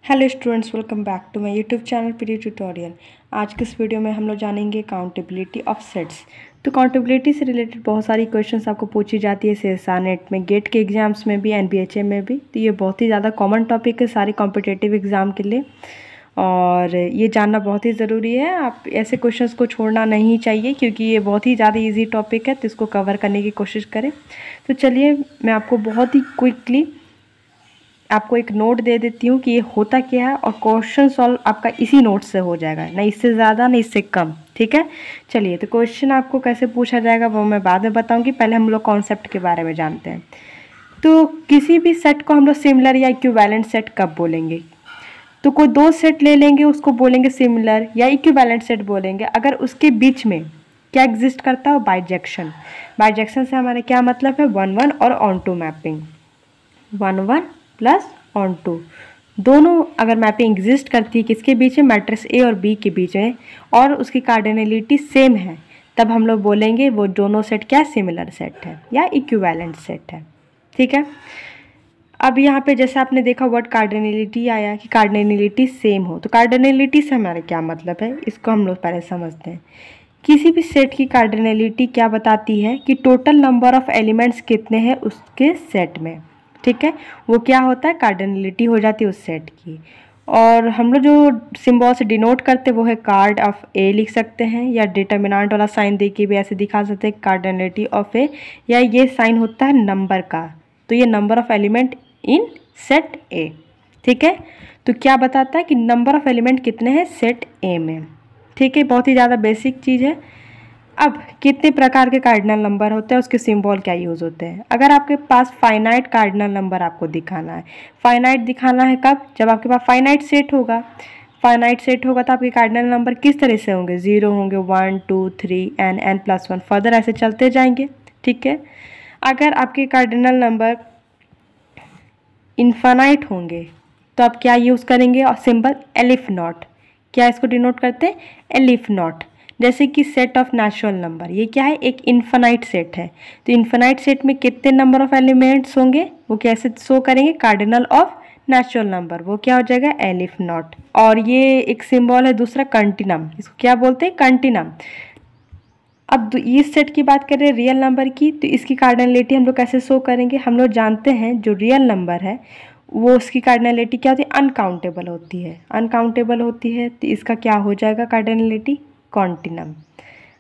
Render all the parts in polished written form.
Hello students, welcome back to my YouTube channel PD tutorial. आज के इस video में हम लोग जानेंगे काउंटेबिलिटी ऑफ सेट्स। तो काउंटेबिलिटी से रिलेटेड बहुत सारी क्वेश्चंस आपको पूछी जाती है सीएसआर नेट में, गेट के एग्जाम्स में भी, एनबीएचए में भी। तो ये बहुत ही ज़्यादा कॉमन टॉपिक है सारे कॉम्पिटिटिव एग्ज़ाम के लिए और ये जानना बहुत ही ज़रूरी है। आप ऐसे क्वेश्चंस को छोड़ना नहीं चाहिए क्योंकि ये बहुत ही ज़्यादा ईजी टॉपिक है, तो इसको कवर करने की कोशिश करें। तो चलिए मैं आपको बहुत ही क्विकली आपको एक नोट दे देती हूँ कि ये होता क्या है और क्वेश्चन सॉल्व आपका इसी नोट से हो जाएगा, ना इससे ज़्यादा ना इससे कम। ठीक है, चलिए तो क्वेश्चन आपको कैसे पूछा जाएगा वो मैं बाद में बताऊँगी। पहले हम लोग कॉन्सेप्ट के बारे में जानते हैं। तो किसी भी सेट को हम लोग सिमिलर या इक्विवेलेंट सेट कब बोलेंगे? तो कोई दो सेट ले लेंगे, उसको बोलेंगे सिमिलर या इक्विवेलेंट सेट बोलेंगे अगर उसके बीच में क्या एग्जिस्ट करता है? बाइजेक्शन। बाइजेक्शन से हमारा क्या मतलब है? 1-1 और onto mapping. 1-1 plus onto दोनों अगर मैपिंग एग्जिस्ट करती है किसके बीच में? मैट्रिक्स ए और बी के बीच में, और उसकी कार्डिनलिटी सेम है, तब हम लोग बोलेंगे वो दोनों सेट क्या सिमिलर सेट है या इक्विवेलेंट सेट है। ठीक है, अब यहाँ पे जैसे आपने देखा वर्ड कार्डिनलिटी आया कि कार्डिनलिटी सेम हो, तो कार्डिनलिटी से हमारा क्या मतलब है इसको हम लोग पहले समझते हैं। किसी भी सेट की कार्डिनलिटी क्या बताती है कि टोटल नंबर ऑफ एलिमेंट्स कितने हैं उसके सेट में। ठीक है, वो क्या होता है? कार्डिनलिटी हो जाती है उस सेट की। और हम लोग जो सिंबल से डिनोट करते हैं वो है कार्ड ऑफ ए लिख सकते हैं, या डिटर्मिनेंट वाला साइन दे के भी ऐसे दिखा सकते हैं कार्डिनलिटी ऑफ ए, या ये साइन होता है नंबर का, तो ये number of element in set ए। ठीक है, तो क्या बताता है कि नंबर ऑफ एलिमेंट कितने हैं सेट ए में। ठीक है, बहुत ही ज़्यादा बेसिक चीज़ है। अब कितने प्रकार के कार्डिनल नंबर होते हैं, उसके सिंबल क्या यूज़ होते हैं? अगर आपके पास फाइनाइट कार्डिनल नंबर आपको दिखाना है, फाइनाइट दिखाना है कब? जब आपके पास फाइनाइट सेट होगा। फाइनाइट सेट होगा तो आपके कार्डिनल नंबर किस तरह से होंगे? 0 होंगे, 1 2 3 n+1 फर्दर ऐसे चलते जाएंगे। ठीक है, अगर आपके कार्डिनल नंबर इन्फानाइट होंगे तो आप क्या यूज़ करेंगे? और सिंबल एलिफ नॉट। क्या इसको डिनोट करते हैं? Aleph not. जैसे कि सेट ऑफ नेचुरल नंबर, ये क्या है? एक इन्फानाइट सेट है, तो इन्फानाइट सेट में कितने नंबर ऑफ एलिमेंट्स होंगे वो कैसे शो करेंगे? कार्डिनल ऑफ नेचुरल नंबर, वो क्या हो जाएगा? Elif not. और ये एक सिंबल है दूसरा कंटिनम, इसको क्या बोलते हैं? कंटिनम। अब इस सेट की बात करें रियल नंबर की, तो इसकी कार्डिनलिटी हम लोग कैसे शो करेंगे? हम लोग जानते हैं जो रियल नंबर है वो उसकी कार्डिनलिटी क्या होती है? अनकाउंटेबल होती है। अनकाउंटेबल होती है तो इसका क्या हो जाएगा कार्डिनलिटी? कॉन्टिनम।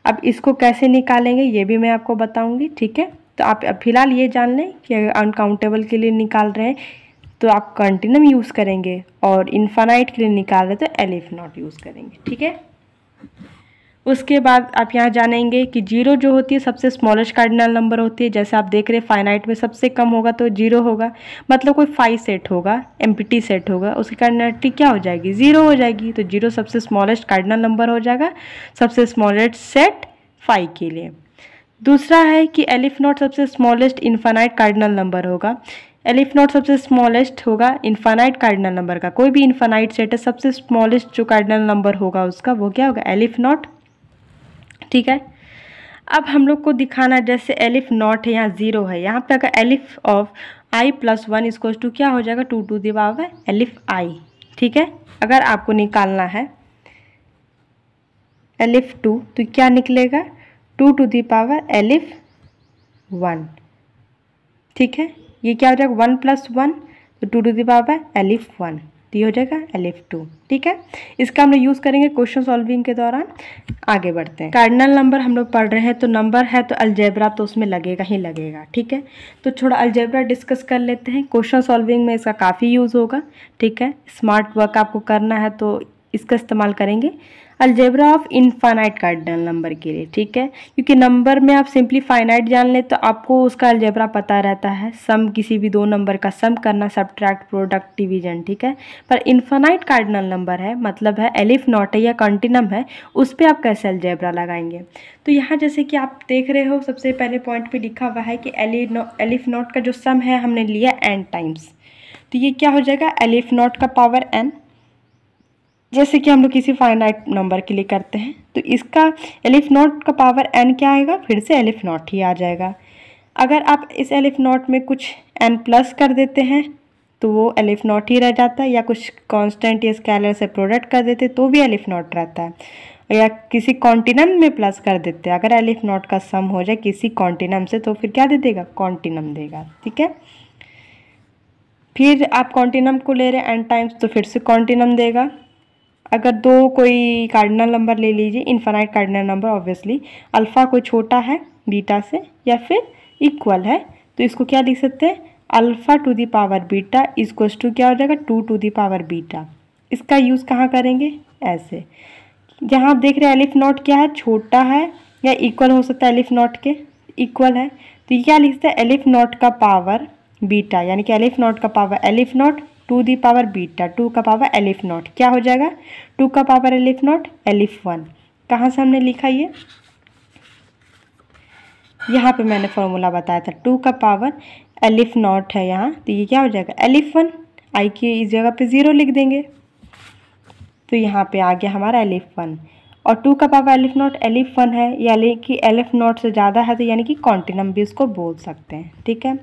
अब इसको कैसे निकालेंगे ये भी मैं आपको बताऊंगी। ठीक है, तो आप फिलहाल ये जान लें कि अनकाउंटेबल के लिए निकाल रहे हैं तो आप कॉन्टिनम यूज़ करेंगे, और इन्फानाइट के लिए निकाल रहे तो एलिफ नॉट यूज़ करेंगे। ठीक है, उसके बाद आप यहाँ जानेंगे कि 0 जो होती है सबसे स्मॉलेस्ट कार्डिनल नंबर होती है। जैसे आप देख रहे हैं फाइनाइट में सबसे कम होगा तो 0 होगा, मतलब कोई 5 सेट होगा, एम्प्टी सेट होगा, उसकी कार्डिनलिटी क्या हो जाएगी? 0 हो जाएगी। तो 0 सबसे स्मॉलेस्ट कार्डिनल नंबर हो जाएगा सबसे स्मॉलेस्ट सेट 5 के लिए। दूसरा है कि एलिफ नॉट सबसे स्मॉलेस्ट इन्फानाइट कार्डिनल नंबर होगा। एलिफ नॉट सबसे स्मॉलेस्ट होगा इन्फानाइट कार्डिनल नंबर का, कोई भी इन्फानाइट सेट है सबसे स्मॉलेस्ट जो कार्डिनल नंबर होगा उसका वो क्या होगा? Elif not. ठीक है, अब हम लोग को दिखाना जैसे एलिफ नॉट है, यहाँ 0 है, यहाँ पे अगर elif of i+1 equals to क्या हो जाएगा? 2 to the power aleph i। ठीक है, अगर आपको निकालना है एलिफ 2 तो क्या निकलेगा? 2 टू द पावर एलिफ 1। ठीक है, ये क्या हो जाएगा? 1+1 तो 2 टू द पावर एलिफ 1, तो ये हो जाएगा एलिफ 2। ठीक है, इसका हम लोग यूज़ करेंगे क्वेश्चन सॉल्विंग के दौरान। आगे बढ़ते हैं। कार्डिनल नंबर हम लोग पढ़ रहे हैं तो नंबर है तो अलजेब्रा तो उसमें लगेगा ही लगेगा। ठीक है, तो थोड़ा अलजेब्रा डिस्कस कर लेते हैं। क्वेश्चन सॉल्विंग में इसका काफ़ी यूज़ होगा। ठीक है, स्मार्ट वर्क आपको करना है तो इसका इस्तेमाल करेंगे algebra of infinite cardinal number के लिए। ठीक है, क्योंकि नंबर में आप सिंपली फाइनाइट जान ले तो आपको उसका अलजेब्रा पता रहता है, सम किसी भी दो नंबर का सम करना, सब्ट्रैक्ट, प्रोडक्ट, डिवीजन। ठीक है, पर इनफाइनाइट कार्डिनल नंबर है मतलब है एलिफ नॉट है या कंटिनम है, उस पर आप कैसे अलजेब्रा लगाएंगे? तो यहाँ जैसे कि आप देख रहे हो सबसे पहले पॉइंट पे लिखा हुआ है कि एलिफ नॉट का जो सम है हमने लिया n टाइम्स, तो ये क्या हो जाएगा? एलिफ नॉट का पावर n। जैसे कि हम लोग किसी फाइनाइट नंबर के लिए करते हैं तो इसका एलिफ नॉट का पावर n क्या आएगा? फिर से एलिफ नॉट ही आ जाएगा। अगर आप इस एलिफ नॉट में कुछ n प्लस कर देते हैं तो वो एलिफ नॉट ही रह जाता है, या कुछ कांस्टेंट या स्केलर से प्रोडक्ट कर देते तो भी एलिफ नॉट रहता है, या किसी कॉन्टिनम में प्लस कर देते हैं। अगर एलिफ नॉट का सम हो जाए किसी कॉन्टिनम से तो फिर क्या दे देगा, कॉन्टिनम देगा। ठीक है, फिर आप कॉन्टिनम को ले रहे हैं n टाइम्स तो फिर से कॉन्टिनम देगा। अगर दो कोई कार्डिनल नंबर ले लीजिए, infinite cardinal number obviously, alpha कोई छोटा है बीटा से या फिर इक्वल है, तो इसको क्या लिख सकते हैं, alpha to the power beta equals to क्या हो जाएगा, 2 टू दी पावर बीटा। इसका यूज़ कहाँ करेंगे, ऐसे जहाँ आप देख रहे हैं एलिफ नॉट क्या है, छोटा है या इक्वल हो सकता है, एलिफ नॉट के इक्वल है, तो ये क्या लिखते हैं, एलिफ नॉट का पावर बीटा, यानी कि एलिफ नॉट का power aleph naught to the power beta, 2 का पावर एलिफ नॉट क्या हो जाएगा, 2 का पावर एलिफ नॉट एलिफ 1। कहाँ से हमने लिखा ये, यहाँ पे मैंने फॉर्मूला बताया था, 2 का पावर एलिफ नॉट है यहाँ, तो ये क्या हो जाएगा एलिफ 1, आई की इस जगह पे 0 लिख देंगे, तो यहाँ पे आ गया हमारा एलिफ 1। और 2 का पावर एलिफ नॉट एलिफ 1 है, यानी कि एलिफ नॉट से ज़्यादा है, तो यानी कि कॉन्टिनम भी इसको बोल सकते हैं। ठीक है,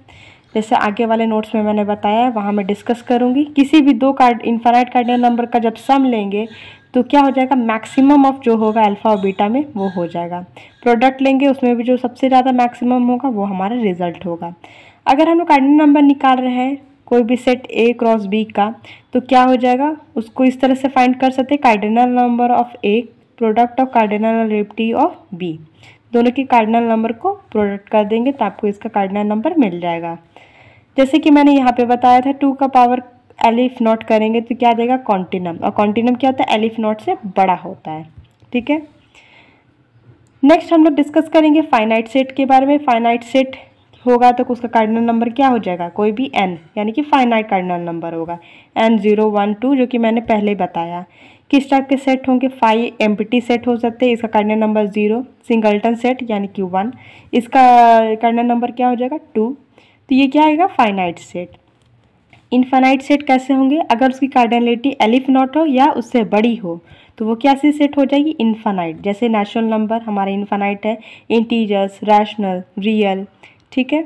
जैसे आगे वाले नोट्स में मैंने बताया है वहाँ मैं डिस्कस करूँगी। किसी भी दो इनफाइनाइट कार्डिनल नंबर का जब सम लेंगे तो क्या हो जाएगा, मैक्सिमम ऑफ जो होगा अल्फ़ा और बीटा में वो हो जाएगा। प्रोडक्ट लेंगे उसमें भी जो सबसे ज़्यादा मैक्सिमम होगा वो हमारा रिजल्ट होगा। अगर हम लोग कार्डिनल नंबर निकाल रहे हैं कोई भी सेट ए क्रॉस बी का, तो क्या हो जाएगा, उसको इस तरह से फाइंड कर सकते हैं, cardinal number of A product of cardinal derivative of B, दोनों के कार्डिनल नंबर को प्रोडक्ट कर देंगे तो आपको इसका कार्डिनल नंबर मिल जाएगा। जैसे कि मैंने यहाँ पे बताया था 2 का पावर एलिफ नॉट करेंगे तो क्या देगा, कॉन्टिनम, और कॉन्टिनम क्या होता है, एलिफ नॉट से बड़ा होता है। ठीक है, नेक्स्ट हम लोग डिस्कस करेंगे फाइनाइट सेट के बारे में। फाइनाइट सेट होगा तो उसका कार्डिनल नंबर क्या हो जाएगा, कोई भी n, यानी कि फाइनाइट कार्डिनल नंबर होगा n 0 1 2, जो कि मैंने पहले बताया। किस टाइप के सेट होंगे, 5 एम्प्टी सेट हो सकते हैं, इसका कार्डिनल नंबर 0, सिंगल्टन सेट यानी कि 1, इसका कार्डिनल नंबर क्या हो जाएगा 2, तो ये क्या आएगा फाइनाइट सेट। इनफाइनाइट सेट कैसे होंगे, अगर उसकी कार्डिनलिटी एलिफ नॉट हो या उससे बड़ी हो तो वो क्या सी सेट हो जाएगी, इनफाइनाइट। जैसे नेचुरल नंबर हमारा इनफाइनाइट है, इंटीजर्स, रैशनल, रियल। ठीक है,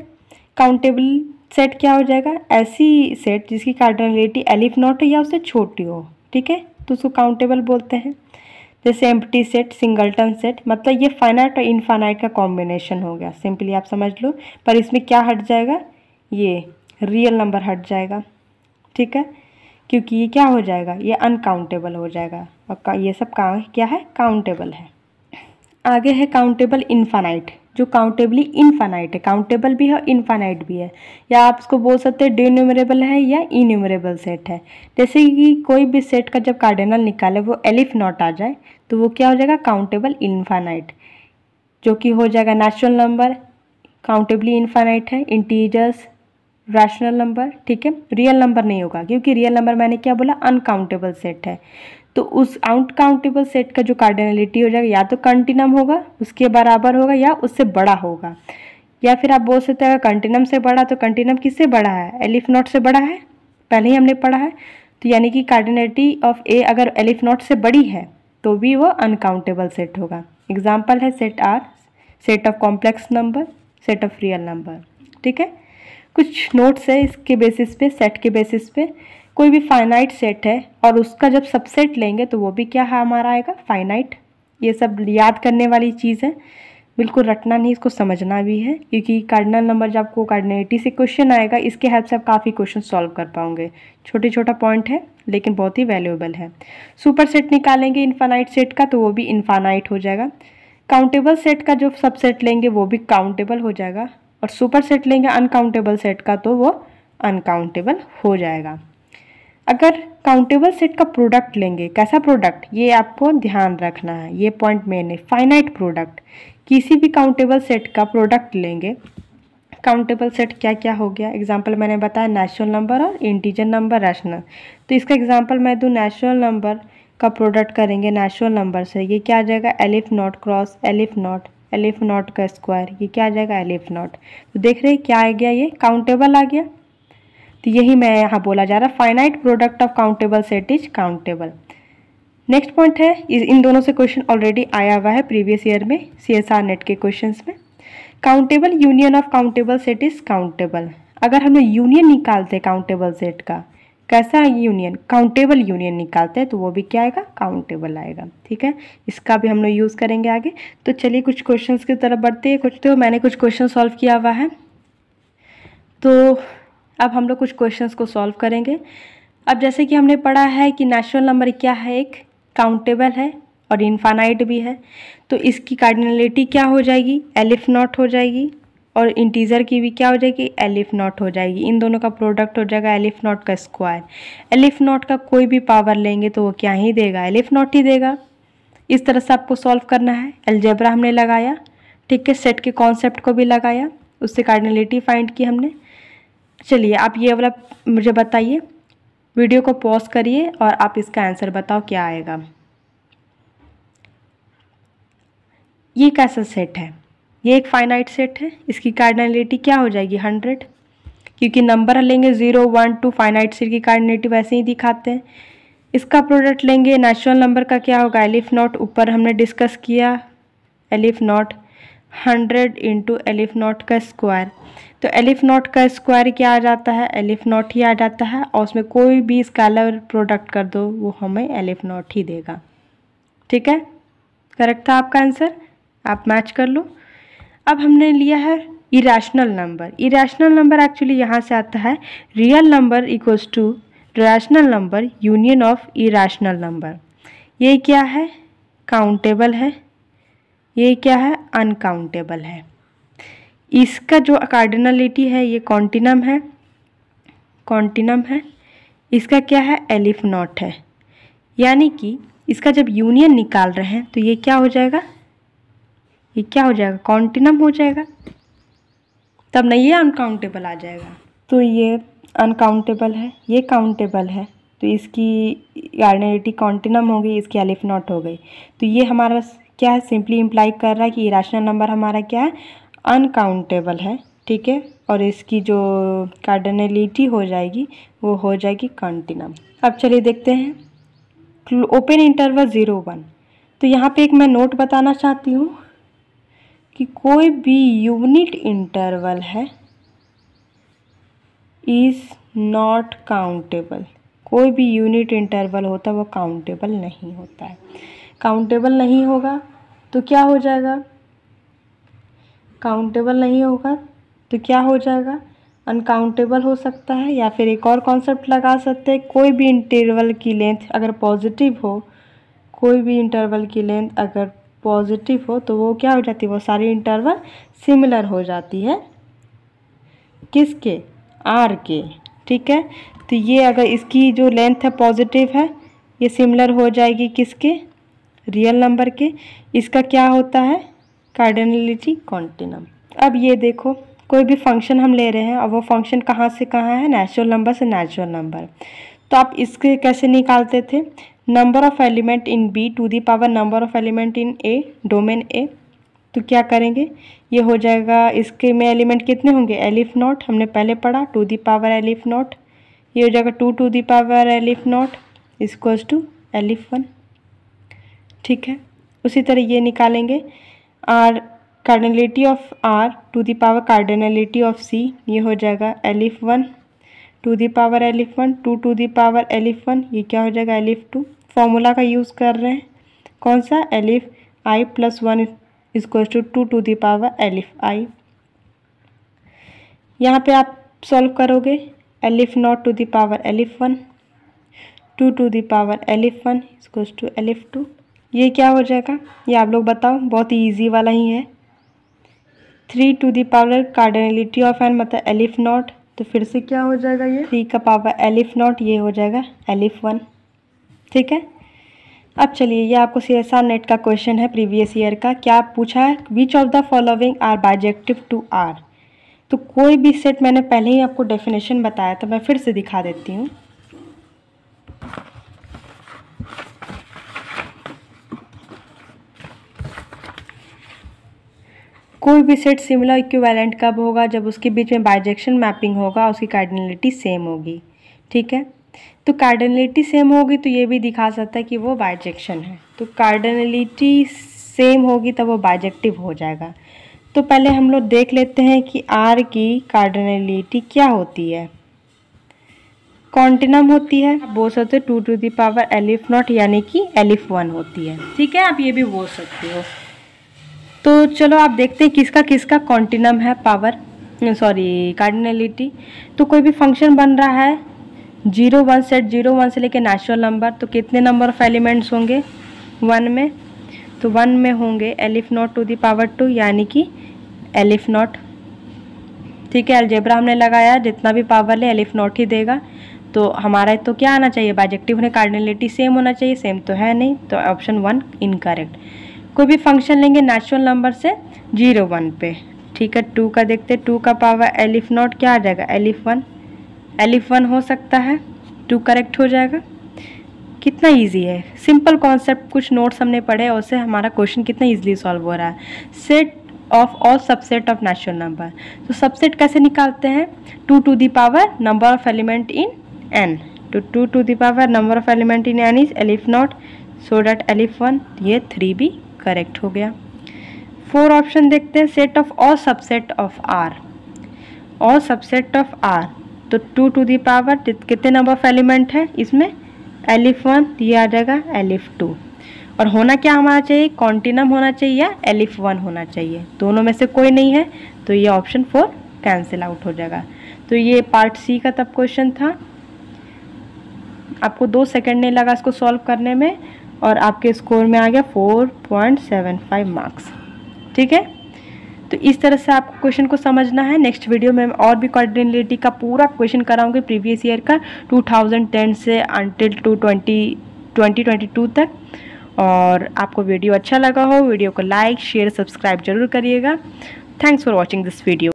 काउंटेबल सेट क्या हो जाएगा, ऐसी सेट जिसकी कार्डिनलिटी एलिफ नॉट हो या उससे छोटी हो। ठीक है, तो उसको काउंटेबल बोलते हैं। जैसे एम्प्टी सेट, सिंगल्टन सेट, मतलब ये फाइनाइट और इनफाइनाइट का कॉम्बिनेशन हो गया, सिंपली आप समझ लो। पर इसमें क्या हट जाएगा, ये रियल नंबर हट जाएगा। ठीक है, क्योंकि ये क्या हो जाएगा, ये अनकाउंटेबल हो जाएगा, और ये सब क्या है, काउंटेबल है। आगे है काउंटेबल इनफाइनाइट, जो काउंटेबली इनफाइनाइट है, काउंटेबल भी है और इनफाइनाइट भी है, या आप इसको बोल सकते हैं डिन्यूमरेबल है या इन्यूमरेबल सेट है। जैसे कि कोई भी सेट का जब कार्डिनल निकाले वो एलिफ नॉट आ जाए तो वो क्या हो जाएगा, काउंटेबल इनफाइनाइट, जो कि हो जाएगा नेचुरल नंबर काउंटेबली इनफाइनाइट है, इंटीजर्स, रैशनल नंबर। ठीक है, रियल नंबर नहीं होगा क्योंकि रियल नंबर मैंने क्या बोला, अनकाउंटेबल सेट है। तो उस अनकाउंटेबल सेट का जो कार्डिनलिटी हो जाएगा या तो कंटिनम होगा, उसके बराबर होगा, या उससे बड़ा होगा। या फिर आप बोल सकते हैं कंटिनम से बड़ा, तो कंटिनम किससे बड़ा है, एलिफ नॉट से बड़ा है, पहले ही हमने पढ़ा है। तो यानी कि कार्डिनलिटी ऑफ ए अगर एलिफ नॉट से बड़ी है तो भी वो अनकाउंटेबल सेट होगा। एग्जाम्पल है set R, set of complex number, set of real number. ठीक है, कुछ नोट्स है इसके बेसिस पे, सेट के बेसिस पे। कोई भी फाइनाइट सेट है और उसका जब सबसेट लेंगे तो वो भी क्या है, हमारा आएगा फाइनाइट। ये सब याद करने वाली चीज़ है, बिल्कुल रटना नहीं, इसको समझना भी है, क्योंकि कार्डिनल नंबर जब आपको कार्डिनलिटी से क्वेश्चन आएगा इसके हेल्प से आप काफ़ी क्वेश्चन सॉल्व कर पाओगे। छोटे छोटा पॉइंट है लेकिन बहुत ही वैल्यूएबल है। सुपर सेट निकालेंगे इनफाइनाइट सेट का तो वो भी इनफाइनाइट हो जाएगा। काउंटेबल सेट का जो सबसेट लेंगे वो भी काउंटेबल हो जाएगा, और सुपर सेट लेंगे अनकाउंटेबल सेट का तो वो अनकाउंटेबल हो जाएगा। अगर काउंटेबल सेट का प्रोडक्ट लेंगे, कैसा प्रोडक्ट, ये आपको ध्यान रखना है, ये पॉइंट मेन है, फाइनाइट प्रोडक्ट। किसी भी काउंटेबल सेट का प्रोडक्ट लेंगे, काउंटेबल सेट क्या क्या हो गया, एग्जांपल मैंने बताया नेचुरल नंबर और इंटीजर नंबर, रैशनल। तो इसका एग्जांपल मैं दूँ, नेचुरल नंबर का प्रोडक्ट करेंगे नेचुरल नंबर से, ये क्या आ जाएगा, elif not cross elif not, elif naught का स्क्वायर, ये क्या आ जाएगा, एलिफ नॉट। तो देख रहे हैं क्या आ गया, ये काउंटेबल आ गया। तो यही मैं यहाँ बोला जा रहा, finite product of countable set is countable. Next point है, इन दोनों से क्वेश्चन ऑलरेडी आया हुआ है प्रीवियस ईयर में CSR नेट के क्वेश्चंस में। Countable union of countable set is countable. अगर हम लोग यूनियन निकालते हैं काउंटेबल सेट का, कैसा यूनियन, काउंटेबल यूनियन निकालते हैं, तो वो भी क्या आएगा, काउंटेबल आएगा। ठीक है, इसका भी हम लोग यूज़ करेंगे आगे। तो चलिए कुछ क्वेश्चंस की तरफ बढ़ते हैं। कुछ तो मैंने कुछ क्वेश्चन सॉल्व किया हुआ है, तो अब हम लोग कुछ क्वेश्चंस को सॉल्व करेंगे। अब जैसे कि हमने पढ़ा है कि नेचुरल नंबर क्या है, एक काउंटेबल है और इनफाइनाइट भी है, तो इसकी कार्डिनलिटी क्या हो जाएगी, एलिफ नॉट हो जाएगी, और इंटीजर की भी क्या हो जाएगी, एलिफ नॉट हो जाएगी। इन दोनों का प्रोडक्ट हो जाएगा एलिफ नॉट का स्क्वायर। एलिफ नॉट का कोई भी पावर लेंगे तो वो क्या ही देगा, एलिफ नॉट ही देगा। इस तरह से आपको सॉल्व करना है। अलजेब्रा हमने लगाया, ठीक है, सेट के कॉन्सेप्ट को भी लगाया, उससे कार्डिनलिटी फाइंड की हमने। चलिए आप ये वाला मुझे बताइए, वीडियो को पॉज करिए और आप इसका आंसर बताओ क्या आएगा। ये कैसा सेट है, ये एक फाइनाइट सेट है, इसकी कार्डिनलिटी क्या हो जाएगी, 100, क्योंकि नंबर लेंगे 0 1 2, फाइनाइट सेट की कार्डिनलिटी वैसे ही दिखाते हैं। इसका प्रोडक्ट लेंगे नेचुरल नंबर का, क्या होगा, एलिफ नॉट, ऊपर हमने डिस्कस किया elif not, 100 into elif naught का स्क्वायर। तो एलिफ नॉट का स्क्वायर क्या आ जाता है, एलिफ नॉट ही आ जाता है, और उसमें कोई भी स्केलर प्रोडक्ट कर दो वो हमें एलिफ नॉट ही देगा। ठीक है, करेक्ट था आपका आंसर, आप मैच कर लो। अब हमने लिया है irrational number. Irrational number actually यहाँ से आता है real number equals to rational number union of irrational number. ये क्या है, काउंटेबल है, ये क्या है, अनकाउंटेबल है। इसका जो कार्डिनलिटी है ये कॉन्टिनम है, कॉन्टिनम है। इसका क्या है, एलिफ नॉट है, यानी कि इसका जब यूनियन निकाल रहे हैं तो ये क्या हो जाएगा, ये क्या हो जाएगा, कॉन्टिनम हो जाएगा, तब नहीं ये अनकाउंटेबल आ जाएगा। तो ये अनकाउंटेबल है, ये काउंटेबल है, तो इसकी कार्डिनलिटी कॉन्टिनम हो गई, इसकी एलिफ नॉट हो गई। तो ये हमारा क्या है, सिंपली इम्प्लाई कर रहा है कि इरेशनल नंबर हमारा क्या है, अनकाउंटेबल है। ठीक है, और इसकी जो कार्डिनलिटी हो जाएगी वो हो जाएगी कॉन्टिनम। अब चलिए देखते हैं ओपन इंटरवल 0 1। तो यहाँ पे एक मैं नोट बताना चाहती हूँ कि कोई भी यूनिट इंटरवल है इज़ नॉट काउंटेबल। कोई भी यूनिट इंटरवल होता है वो काउंटेबल नहीं होता है। काउंटेबल नहीं होगा तो क्या हो जाएगा, काउंटेबल नहीं होगा तो क्या हो जाएगा, अनकाउंटेबल हो सकता है। या फिर एक और कॉन्सेप्ट लगा सकते हैं, कोई भी इंटरवल की लेंथ अगर पॉजिटिव हो, कोई भी इंटरवल की लेंथ अगर पॉजिटिव हो तो वो क्या हो जाती है, वो सारी इंटरवल सिमिलर हो जाती है, किसके, आर के। ठीक है, तो ये अगर इसकी जो लेंथ है पॉजिटिव है, ये सिमिलर हो जाएगी किसके, रियल नंबर के। इसका क्या होता है, कार्डिनलिटी कॉन्टिनम। अब ये देखो, कोई भी फंक्शन हम ले रहे हैं और वो फंक्शन कहाँ से कहाँ है, नेचुरल नंबर से नेचुरल नंबर। तो आप इसके कैसे निकालते थे, number of element in B to the power number of element in A, domain A. तो क्या करेंगे, ये हो जाएगा, इसके में एलिमेंट कितने होंगे, एलिफ नॉट, हमने पहले पढ़ा, to the power aleph naught, ये हो जाएगा 2 to the power aleph naught equals to aleph 1। ठीक है, उसी तरह ये निकालेंगे, R cardinality of R to the power cardinality of C, ये हो जाएगा aleph 1 to the power aleph 1, 2 to the power aleph 1, ये क्या हो जाएगा, एलिफ 2। फॉर्मूला का यूज़ कर रहे हैं, कौन सा, aleph I plus 1 equals to 2 to the power aleph I. यहाँ पे आप सॉल्व करोगे, aleph naught to the power aleph 1, 2 to the power aleph 1 equals to aleph 2। ये क्या हो जाएगा, ये आप लोग बताओ, बहुत ही ईजी वाला ही है। 3 to the power cardinality of N मतलब एलिफ नॉट, तो फिर से क्या हो जाएगा, ये 3 का पावर एलिफ नॉट, ये हो जाएगा एलिफ 1। ठीक है, अब चलिए ये आपको CSR नेट का क्वेश्चन है प्रीवियस ईयर का। क्या पूछा है, which of the following are bijective to R. तो कोई भी सेट, मैंने पहले ही आपको डेफिनेशन बताया था, मैं फिर से दिखा देती हूँ। कोई भी सेट सिमिलर इक्विवेलेंट कब होगा, जब उसके बीच में बाइजेक्शन मैपिंग होगा, उसकी कार्डिनलिटी सेम होगी। ठीक है, तो कार्डिनलिटी सेम होगी तो ये भी दिखा सकता है कि वो बाइजेक्शन है। तो कार्डिनलिटी सेम होगी तब वो बाइजेक्टिव हो जाएगा। तो पहले हम लोग देख लेते हैं कि आर की कार्डिनलिटी क्या होती है। कॉन्टिनम होती है, आप बोल सकते हो 2 to the power aleph naught यानी कि एलिफ 1 होती है। ठीक है, आप ये भी बोल सकते हो। तो चलो आप देखते हैं किसका किसका कॉन्टिनम है पावर कार्डिनलिटी। तो कोई भी फंक्शन बन रहा है 0 1 सेट 0 1 से लेकर नेचुरल नंबर, तो कितने नंबर ऑफ एलिमेंट्स होंगे 1 में, तो 1 में होंगे aleph naught to the power 2 यानी कि एलिफ नॉट। ठीक है, अलजेब्रा हमने लगाया, जितना भी पावर ले एलिफ नॉट ही देगा। तो हमारा तो क्या आना चाहिए, बाइजेक्टिव होने कार्डिनलिटी सेम होना चाहिए, सेम तो है नहीं, तो ऑप्शन 1 इनकरेक्ट। कोई भी फंक्शन लेंगे नेचुरल नंबर से 0 1 पे। ठीक है, 2 का देखते, 2 का पावर एलिफ नॉट क्या आ जाएगा, एलिफ 1। एलिफ 1 हो सकता है, 2 करेक्ट हो जाएगा। कितना इजी है, सिंपल कॉन्सेप्ट, कुछ नोट्स हमने पढ़े और उससे हमारा क्वेश्चन कितना इजीली सॉल्व हो रहा है। Set of all subset of natural number, तो सबसेट कैसे निकालते हैं, 2 to the power number of element in n, तो 2 to the power number of element in n is aleph naught, so that aleph 1, ये 3 भी करेक्ट हो गया। 4 option देखते हैं, set of all subset of r, all subset of r, तो 2 to the power कितने number of element है इसमें, एलिफ 1, ये आ जाएगा एलिफ 2। और होना क्या हमारा चाहिए, कॉन्टिनम होना चाहिए या एलिफ 1 होना चाहिए, दोनों में से कोई नहीं है, तो ये ऑप्शन 4 कैंसिल आउट हो जाएगा। तो ये पार्ट सी का तब क्वेश्चन था। आपको 2 सेकंड नहीं लगा इसको सॉल्व करने में और आपके स्कोर में आ गया 4.75 मार्क्स। ठीक है, तो इस तरह से आपको क्वेश्चन को समझना है। नेक्स्ट वीडियो में मैं और भी कार्डिनलिटी का पूरा क्वेश्चन कराऊंगी प्रीवियस ईयर का 2010 से अंटिल 2022 तक। और आपको वीडियो अच्छा लगा हो, वीडियो को लाइक शेयर सब्सक्राइब जरूर करिएगा। Thanks for watching this video.